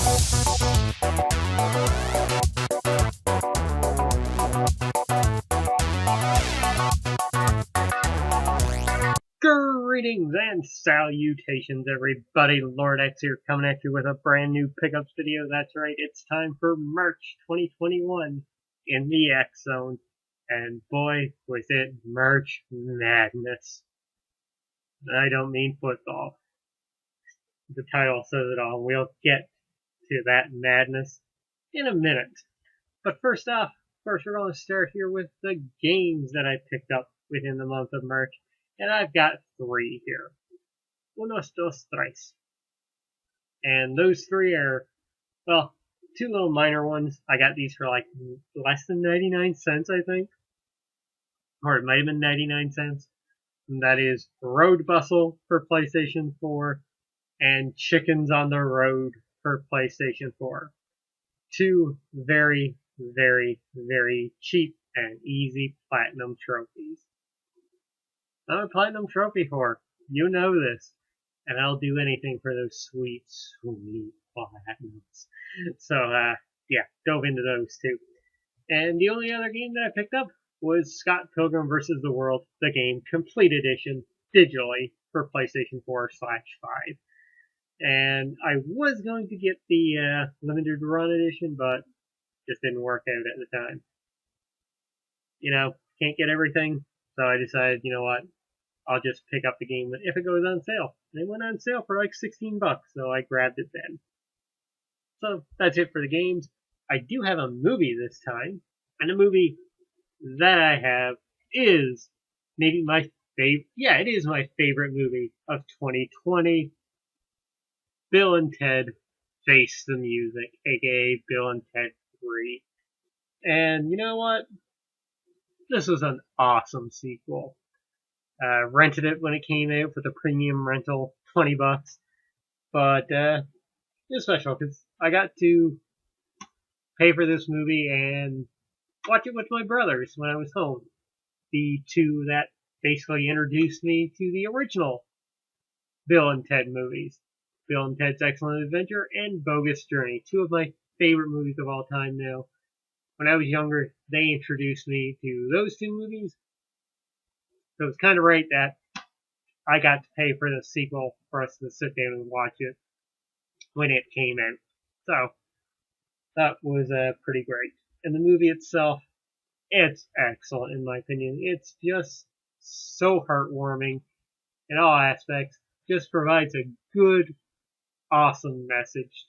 Greetings and salutations, everybody. Lord X here, coming at you with a brand new pickups video. That's right, it's time for March 2021 in the X Zone. And boy, was it March Madness. I don't mean football. The title says it all. We'll get to that madness in a minute. But first off, we're going to start here with the games that I picked up within the month of March. And I've got 3 here. Unos, dos, tres. And those 3 are, well, 2 little minor ones. I got these for like less than 99 cents, I think. Or it might have been 99 cents. And that is Road Bustle for PlayStation 4 and Chickens on the Road for PlayStation 4. 2 very, very, very cheap and easy platinum trophies. I'm a platinum trophy whore. You know this. And I'll do anything for those sweet, sweet platinums. So, yeah, dove into those 2. And the only other game that I picked up was Scott Pilgrim vs. the World, the game Complete Edition, digitally, for PlayStation 4/5. And I was going to get the Limited Run Edition, but just didn't work out at the time. You know, can't get everything. So I decided, you know what, I'll just pick up the game if it goes on sale. And it went on sale for like $16, so I grabbed it then. So that's it for the games. I do have a movie this time, and the movie that I have is maybe my favorite. Yeah, it is my favorite movie of 2020. Bill and Ted Face the Music, aka Bill and Ted 3. And you know what? This was an awesome sequel. Rented it when it came out for the premium rental, $20. But it was special because I got to pay for this movie and watch it with my brothers when I was home. The 2 that basically introduced me to the original Bill and Ted movies. Bill and Ted's Excellent Adventure and Bogus Journey. 2 of my favorite movies of all time now. When I was younger, they introduced me to those 2 movies. So it's kind of right that I got to pay for the sequel for us to sit down and watch it when it came out. So that was pretty great. And the movie itself, it's excellent in my opinion. It's just so heartwarming in all aspects. Just provides a good, awesome message.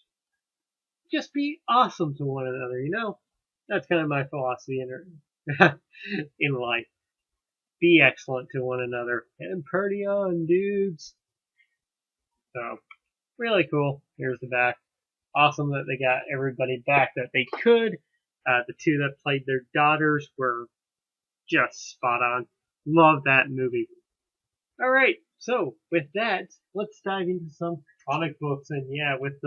Just be awesome to one another, you know? That's kind of my philosophy in life. Be excellent to one another. And party on, dudes. So, really cool. Here's the back. Awesome that they got everybody back that they could. The 2 that played their daughters were just spot on. Love that movie. Alright, so with that, let's dive into some comic books. And yeah, with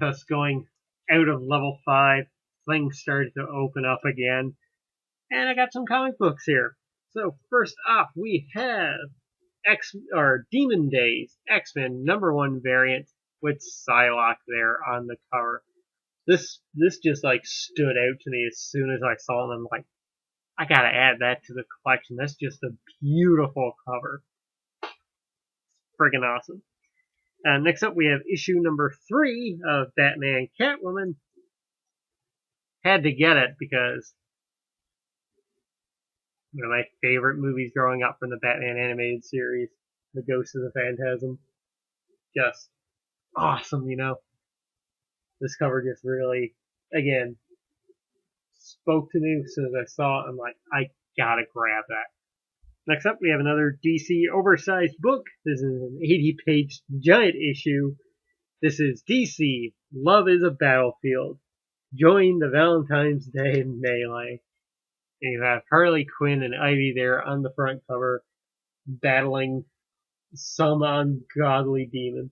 us going out of level 5, things started to open up again. And I got some comic books here. So first off, we have Demon Days X-Men #1 variant with Psylocke there on the cover. This just like stood out to me as soon as I saw it. I'm like, I gotta add that to the collection. That's just a beautiful cover. Friggin' awesome. Next up, we have issue #3 of Batman Catwoman. Had to get it because one of my favorite movies growing up from the Batman animated series, The Ghost of the Phantasm. Just awesome, you know. This cover just really, again, spoke to me as soon as I saw it. I'm like, I gotta grab that. Next up, we have another DC oversized book. This is an 80-page giant issue. This is DC, Love is a Battlefield. Join the Valentine's Day melee. And you have Harley Quinn and Ivy there on the front cover, battling some ungodly demon.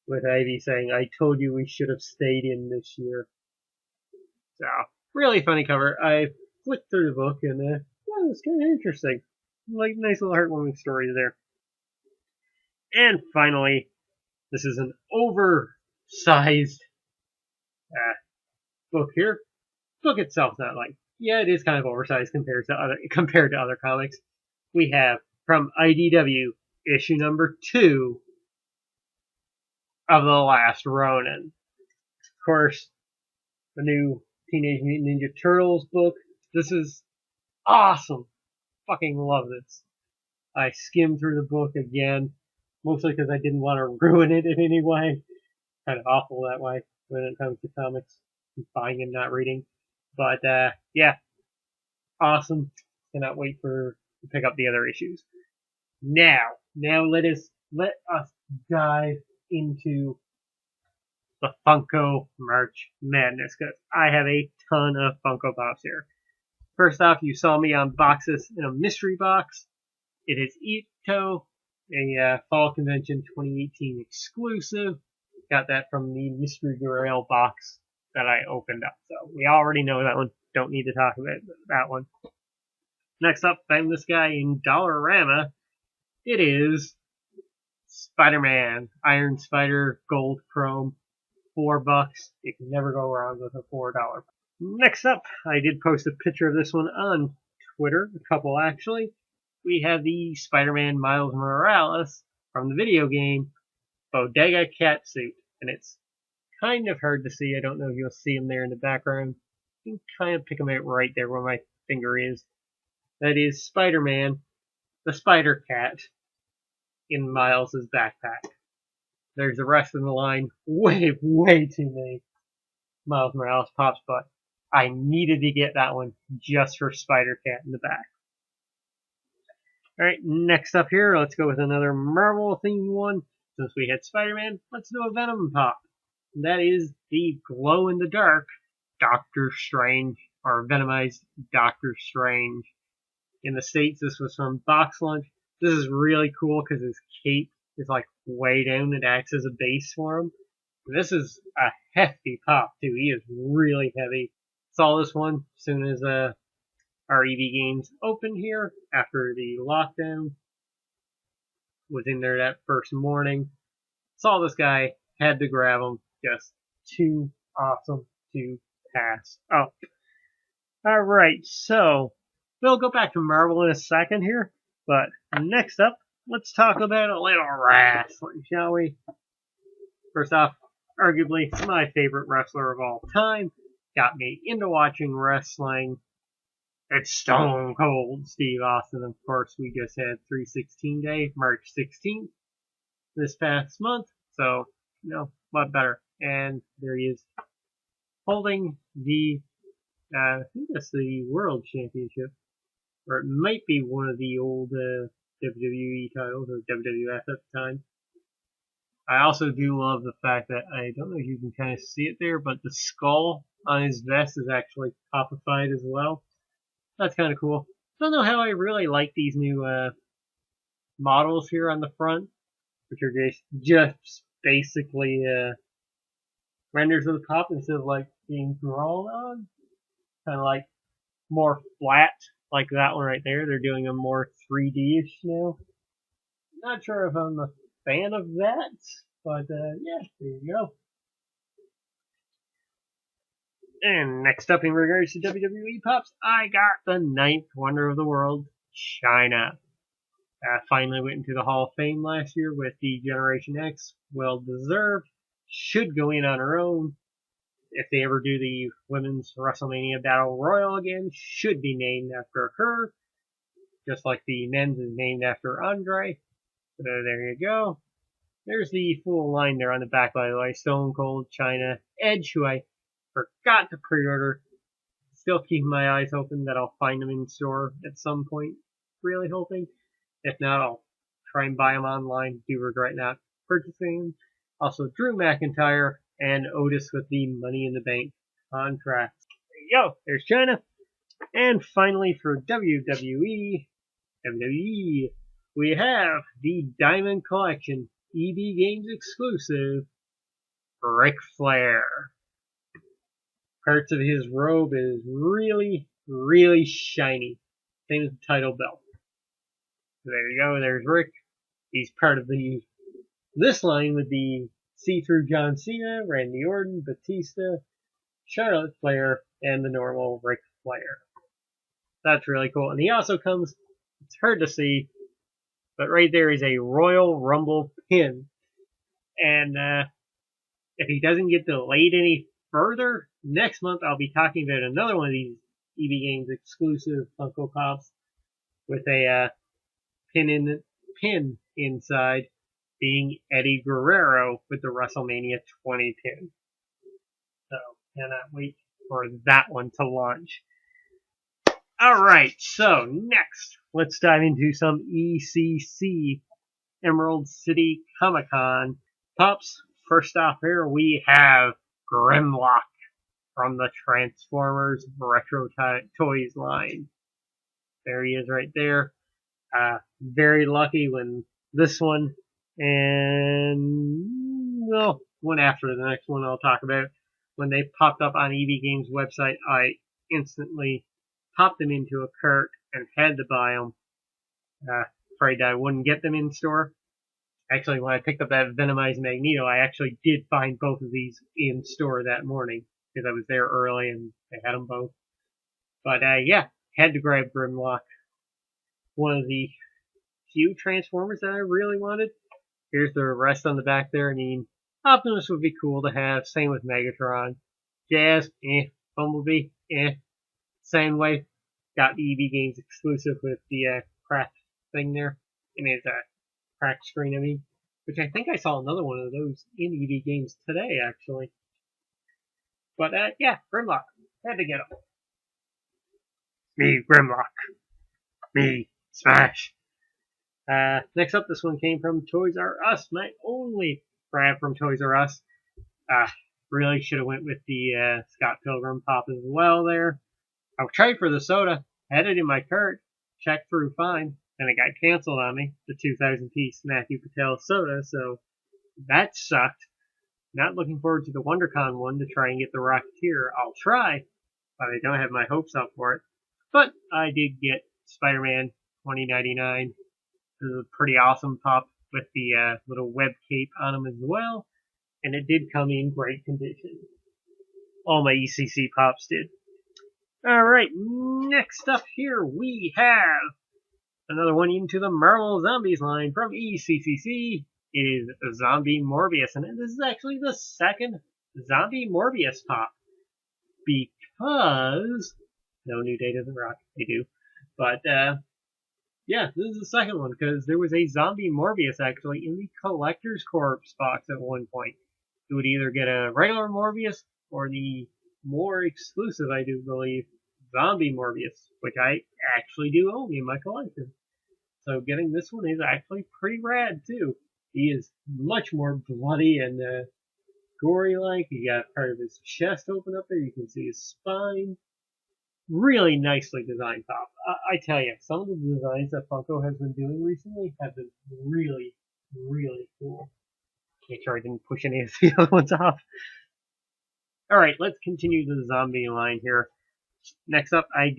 With Ivy saying, I told you we should have stayed in this year. So, really funny cover. I flicked through the book and, well, it's kind of interesting. Like, nice little heartwarming stories there. And finally, this is an sized book here. Book itself not like, yeah, it is kind of oversized compared to other comics. We have from IDW issue number 2 of The Last Ronin. Of course, the new Teenage Mutant Ninja Turtles book. This is awesome. Fucking love this. I skimmed through the book again, mostly because I didn't want to ruin it in any way. Kind of awful that way when it comes to comics, buying and not reading. But yeah, awesome. Cannot wait to pick up the other issues. Now let us dive into the Funko merch madness, because I have a ton of Funko Pops here. First off, you saw me unbox this in a mystery box. It is Ito, a Fall Convention 2018 exclusive. Got that from the Mystery Grail box that I opened up. So we already know that one. Don't need to talk about that one. Next up, found this guy in Dollarama. It is Spider-Man, Iron Spider, Gold Chrome, $4. You can never go wrong with a $4. Next up, I did post a picture of this one on Twitter, a couple actually. We have the Spider-Man Miles Morales from the video game Bodega Catsuit, and it's kind of hard to see. I don't know if you'll see him there in the background. You can kind of pick him out right there where my finger is. That is Spider-Man, the Spider Cat, in Miles' backpack. There's the rest of the line. Way too many Miles Morales Pops, but I needed to get that one just for Spider Cat in the back. Alright, next up here, let's go with another Marvel themed one. Since we had Spider-Man, let's do a Venom Pop. That is the glow-in-the-dark Doctor Strange, or Venomized Doctor Strange. In the States, this was from Box Lunch. This is really cool because his cape is like way down. It acts as a base for him. This is a hefty pop too. He is really heavy. Saw this one as soon as our EV Games opened here after the lockdown. Was in there that first morning. Saw this guy, had to grab him. Just too awesome to pass up. Alright, so we'll go back to Marvel in a second here. But next up, let's talk about a little wrestling, shall we? First off, arguably my favorite wrestler of all time. Got me into watching wrestling. It's Stone Cold Steve Austin. Of course, we just had 316 Day, March 16th, this past month. So, what better? And there he is, holding the, I think that's the World Championship. Or it might be one of the old WWE titles, or WWF at the time. I also do love the fact that, I don't know if you can kind of see it there, but the skull on his vest is actually popified as well. That's kind of cool. Don't know how I really like these new models here on the front, which are just basically renders of the pop instead of like being drawn on. Kind of like more flat, like that one right there. They're doing a more 3D-ish now. Not sure if I'm a fan of that, but yeah, there you go. And next up in regards to WWE Pops, I got the 9th Wonder of the World, China. Finally went into the Hall of Fame last year with the Generation X. Well deserved. Should go in on her own. If they ever do the Women's WrestleMania Battle Royal again, should be named after her. Just like the men's is named after Andre. So there you go. There's the full line there on the back, by the way. Stone Cold, China, Edge, who I forgot to pre-order. Still keeping my eyes open that I'll find them in store at some point. Really hoping. If not, I'll try and buy them online. Do regret not purchasing them. Also, Drew McIntyre and Otis with the Money in the Bank contract. There you go. There's China. And finally, for WWE, we have the Diamond Collection EB Games exclusive, Ric Flair. Parts of his robe is really shiny. Same as the title belt. So there you go, there's Rick. He's part of this line with the see-through John Cena, Randy Orton, Batista, Charlotte Flair, and the normal Ric Flair. That's really cool. And he also comes, it's hard to see, but right there is a Royal Rumble pin. And if he doesn't get delayed any further, next month I'll be talking about another one of these EV Games exclusive Funko Pops with a pin inside, being Eddie Guerrero with the WrestleMania 20 pin. So cannot wait for that one to launch. Alright, so next, let's dive into some ECC, Emerald City ComicCon Pops. First off here, we have Grimlock from the Transformers Retro Toys line. There he is right there. Very lucky when this one and, well, one after the next one I'll talk about. When they popped up on EV Games website, I instantly popped them into a cart and had to buy them. Afraid I wouldn't get them in store. Actually, when I picked up that Venomized Magneto, I actually did find both of these in store that morning because I was there early and they had them both. But yeah, had to grab Grimlock. One of the few Transformers that I really wanted. Here's the rest on the back there. I mean, Optimus would be cool to have. Same with Megatron. Jazz, Bumblebee, Soundwave, got the EV Games exclusive with the cracked thing there. I mean, it's a cracked screen, I mean. Which I think I saw another one of those in EV Games today, actually. But, yeah, Grimlock. Had to get him. Me, Grimlock. Me, Smash. Next up, this one came from Toys R Us. My only grab from Toys R Us. Really should have went with the Scott Pilgrim pop as well there. I tried for the soda, had it in my cart, checked through fine, and it got canceled on me, the 2,000-piece Matthew Patel soda, so that sucked. Not looking forward to the WonderCon one to try and get the Rocketeer. I'll try, but I don't have my hopes up for it. But I did get Spider-Man 2099. This is a pretty awesome pop with the little web cape on him as well, and it did come in great condition. All my ECC pops did. Alright, next up here we have another one into the Marvel Zombies line from ECCC. It is Zombie Morbius, and this is actually the second Zombie Morbius pop. Because, no New Day doesn't rock, they do. But, yeah, this is the second one, because there was a Zombie Morbius actually in the Collector's Corps box at one point. You would either get a regular Morbius or the more exclusive, I do believe, Zombie Morbius, which I actually do own in my collection. So getting this one is actually pretty rad too. He is much more bloody and gory-like. You got part of his chest open up there. You can see his spine. Really nicely designed pop. I tell you, some of the designs that Funko has been doing recently have been really, really cool. Make sure I didn't push any of the other ones off. Alright, let's continue the zombie line here. Next up, I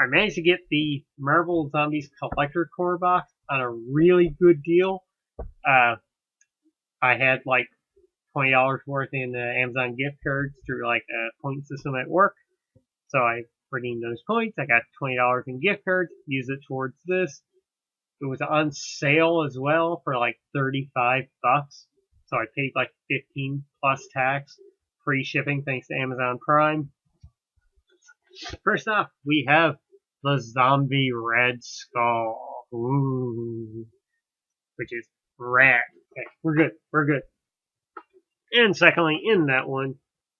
managed to get the Marvel Zombies Collector Core box on a really good deal. I had like $20 worth in Amazon gift cards through like a point system at work. So I redeemed those points. I got $20 in gift cards, used it towards this. It was on sale as well for like $35. So I paid like $15 plus tax, free shipping thanks to Amazon Prime. First off, we have the Zombie Red Skull. Ooh. Which is rad. Okay, we're good. And secondly, in that one,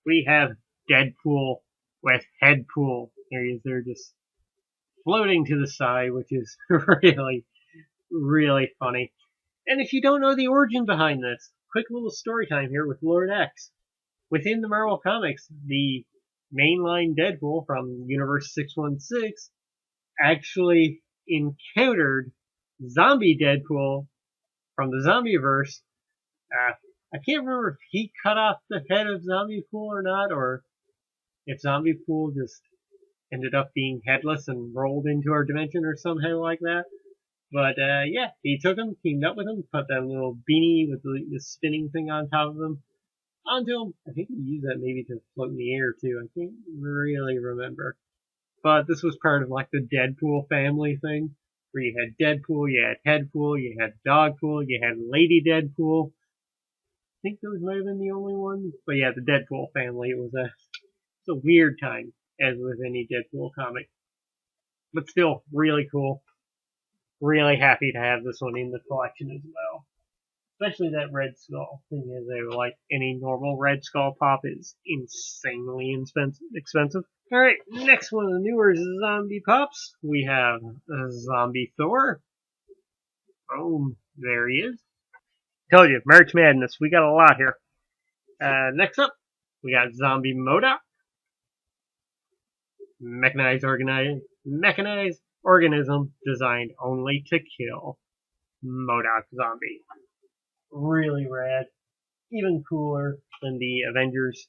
we have Deadpool with Headpool. There he is there just floating to the side, which is really, really funny. And if you don't know the origin behind this, quick little story time here with Lord X. Within the Marvel Comics, the mainline Deadpool from Universe 616 actually encountered zombie Deadpool from the Zombieverse. I can't remember if he cut off the head of Zombiepool or not, or if Zombiepool just ended up being headless and rolled into our dimension or somehow like that. But yeah, he took him, teamed up with him, put that little beanie with the spinning thing on top of him onto him. I think he used that maybe to float in the air too. I can't really remember. But this was part of like the Deadpool family thing, where you had Deadpool, you had Headpool, you had Dogpool, you had Lady Deadpool. I think those might have been the only ones. But yeah, the Deadpool family. It's a weird time, as with any Deadpool comic. But still, really cool. Really happy to have this one in the collection as well. Especially that Red Skull. Thing is, they were like any normal Red Skull pop is insanely expensive. Alright, next one of the newer zombie pops. We have Zombie Thor. Boom, there he is. Told you, March Madness. We got a lot here. Next up, we got Zombie MODOK. Mechanized organism designed only to kill. MODOK zombie. Really rad. Even cooler than the Avengers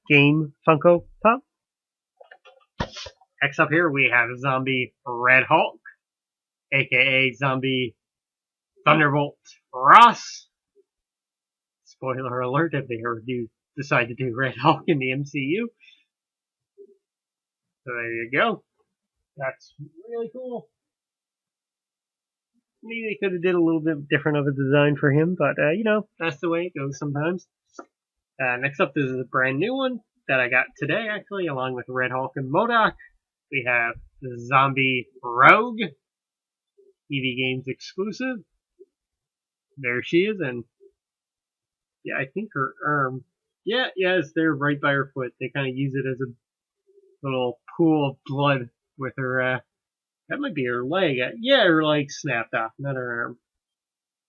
game Funko Pop. Next up here we have Zombie Red Hulk, aka Zombie Thunderbolt Ross. Spoiler alert if they ever do decide to do Red Hulk in the MCU. So there you go. That's really cool. Maybe they could have did a little bit different of a design for him, but you know, that's the way it goes sometimes. Next up, this is a brand new one that I got today, actually, along with Red Hulk and MODOK. We have the Zombie Rogue, EV Games exclusive. There she is, and yeah, I think her arm. Yeah, it's there right by her foot. They kind of use it as a little pool of blood with her. That might be her leg. Yeah, her leg snapped off, not her arm.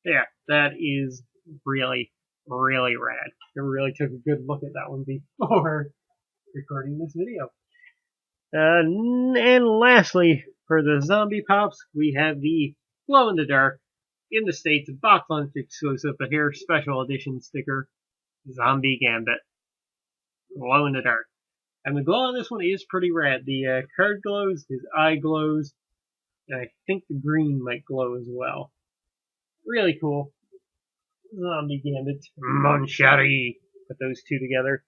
Yeah, that is really, really rad. I really took a good look at that one before recording this video. And lastly, for the zombie pops, we have the glow in the dark, in the States, box lunch exclusive, but here special edition sticker, Zombie Gambit. Glow in the dark. And the glow on this one is pretty rad. The card glows, his eye glows, and I think the green might glow as well. Really cool. Zombie Gambit. Monchari. Put those two together.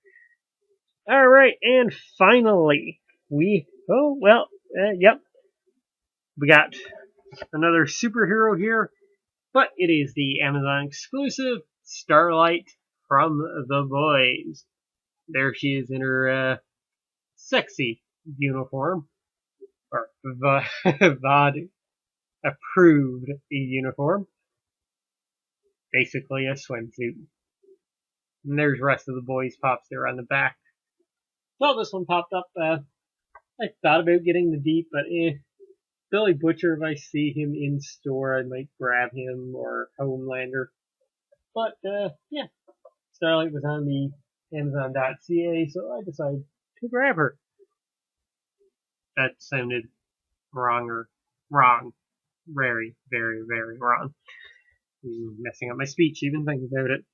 Alright, and finally, yep. We got another superhero here, but it is the Amazon exclusive Starlight from The Boys. There she is in her sexy uniform, or VOD approved uniform. Basically a swimsuit. And there's the rest of the Boys pops there on the back. So this one popped up. I thought about getting the Deep, but Billy Butcher, if I see him in store, I might grab him, or Homelander. But yeah, Starlight was on the Amazon.ca, so I decided to grab her. That sounded wrong. Very, very, very wrong. Messing up my speech even thinking about it.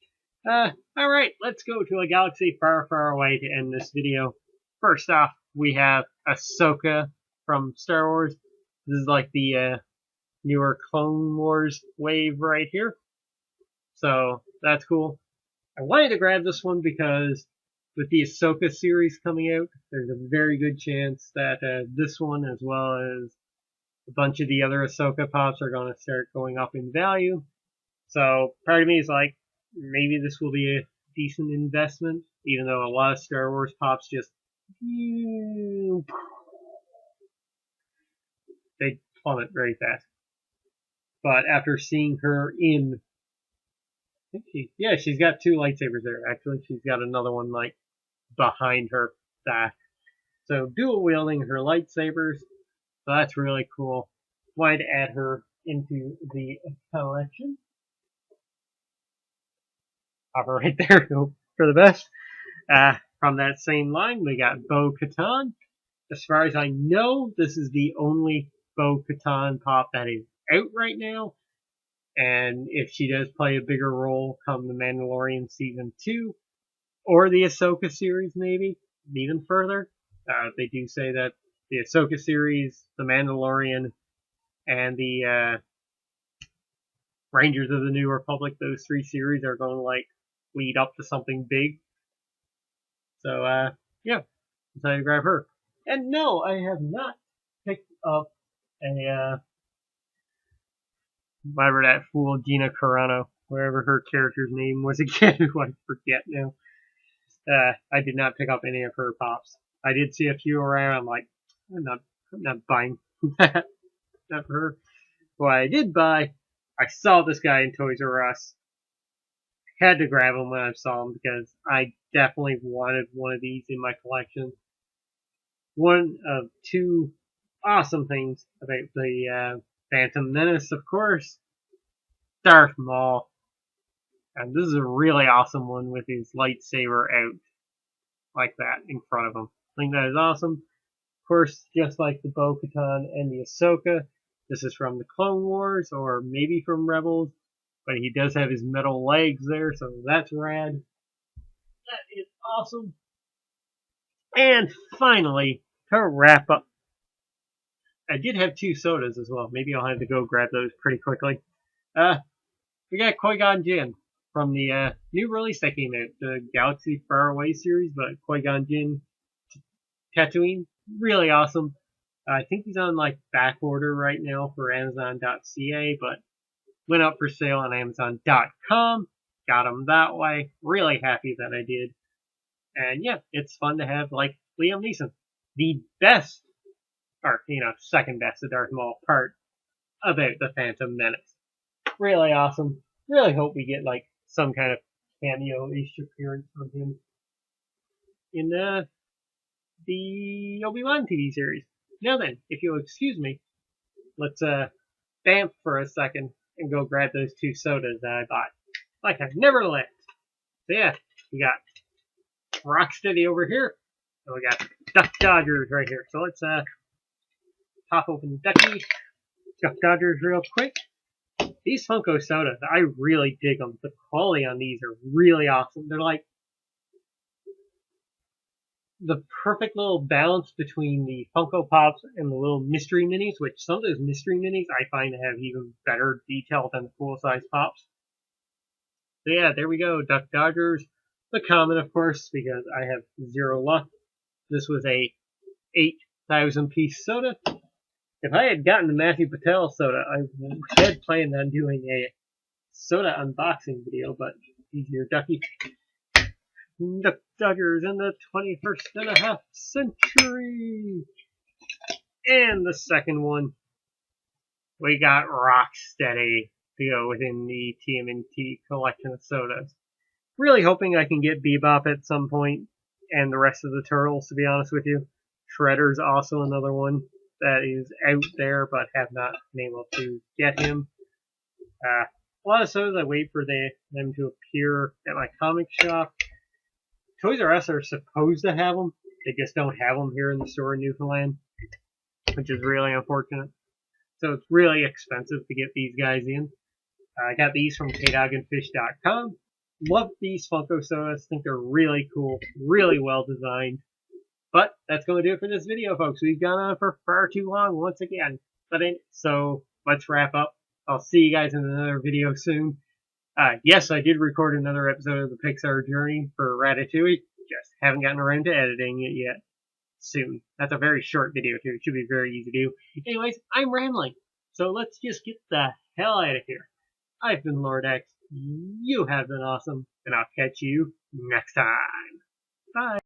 Alright, let's go to a galaxy far, far away to end this video. First off, we have Ahsoka from Star Wars. This is like the newer Clone Wars wave right here. So, that's cool. I wanted to grab this one because with the Ahsoka series coming out, there's a very good chance that this one, as well as a bunch of the other Ahsoka pops, are going to start going up in value. So, part of me is like, maybe this will be a decent investment, even though a lot of Star Wars pops just they plummet very fast. But after seeing her in, I think she's got two lightsabers there. Actually, she's got another one like behind her back. So dual wielding her lightsabers. So that's really cool. Wanted to add her into the collection. Pop her right there. Hope for the best. From that same line, we got Bo-Katan. As far as I know, this is the only Bo-Katan pop that is out right now. And if she does play a bigger role come The Mandalorian Season 2, or the Ahsoka series maybe, even further, they do say that the Ahsoka series, The Mandalorian, and the Rangers of the New Republic, those 3 series are going to like lead up to something big. So yeah, decided to grab her. And no, I have not picked up a whatever that fool Gina Carano, whatever her character's name was again, who I forget now. I did not pick up any of her pops. I did see a few around. I'm like, I'm not buying that. Not for her. What I did buy, I saw this guy in Toys R Us. Had to grab him when I saw him because I definitely wanted one of these in my collection. One of 2 awesome things about the Phantom Menace, of course, Darth Maul. And this is a really awesome one with his lightsaber out like that in front of him. I think that is awesome. Of course, just like the Botan and the Ahsoka, this is from the Clone Wars or maybe from Rebels, but he does have his metal legs there, so that's rad. That is awesome. And finally, to wrap up, I did have 2 sodas as well. Maybe I'll have to go grab those pretty quickly. We got Qui-Gon Jinn from the new release that came out, the Galaxy Far Away series, but Qui-Gon Jinn Tatooine, really awesome. I think he's on like back order right now for Amazon.ca, but went up for sale on Amazon.com. Got him that way. Really happy that I did. And yeah, it's fun to have like Liam Neeson, the best, or second best of Darth Maul part about the Phantom Menace. Really awesome. Really hope we get like some kind of cameo-ish appearance from him in the Obi-Wan TV series. Now then, if you'll excuse me, let's vamp for a second and go grab those 2 sodas that I bought. Like I never left. So yeah, we got Rocksteady over here, and we got Duck Dodgers right here. So let's pop open Ducky, Duck Dodgers real quick. These Funko sodas, I really dig them. The quality on these are really awesome. They're like the perfect little balance between the Funko Pops and the little mystery minis, which some of those mystery minis I find to have even better detail than the full-size Pops. So yeah, there we go, Duck Dodgers. The common, of course, because I have 0 luck. This was a 8,000-piece soda. If I had gotten the Matthew Patel soda, I had planned on doing a soda unboxing video, but easier, Ducky. Duck Dodgers in the 21st century. And the second one, we got Rocksteady to go within the TMNT collection of sodas. Really hoping I can get Bebop at some point, and the rest of the Turtles, to be honest with you. Shredder's also another one that is out there, but have not been able to get him. A lot of sodas I wait for them to appear at my comic shop. Toys R Us are supposed to have them. They just don't have them here in the store in Newfoundland, which is really unfortunate. So it's really expensive to get these guys in. I got these from kdogandfish.com. Love these Funko sodas. Think they're really cool, really well designed. But that's going to do it for this video, folks. We've gone on for far too long once again. So let's wrap up. I'll see you guys in another video soon. Yes, I did record another episode of the Pixar Journey for Ratatouille. Just haven't gotten around to editing it yet. Soon. That's a very short video, too. It should be very easy to do. Anyways, I'm rambling. So let's just get the hell out of here. I've been Lord X. You have been awesome. And I'll catch you next time. Bye.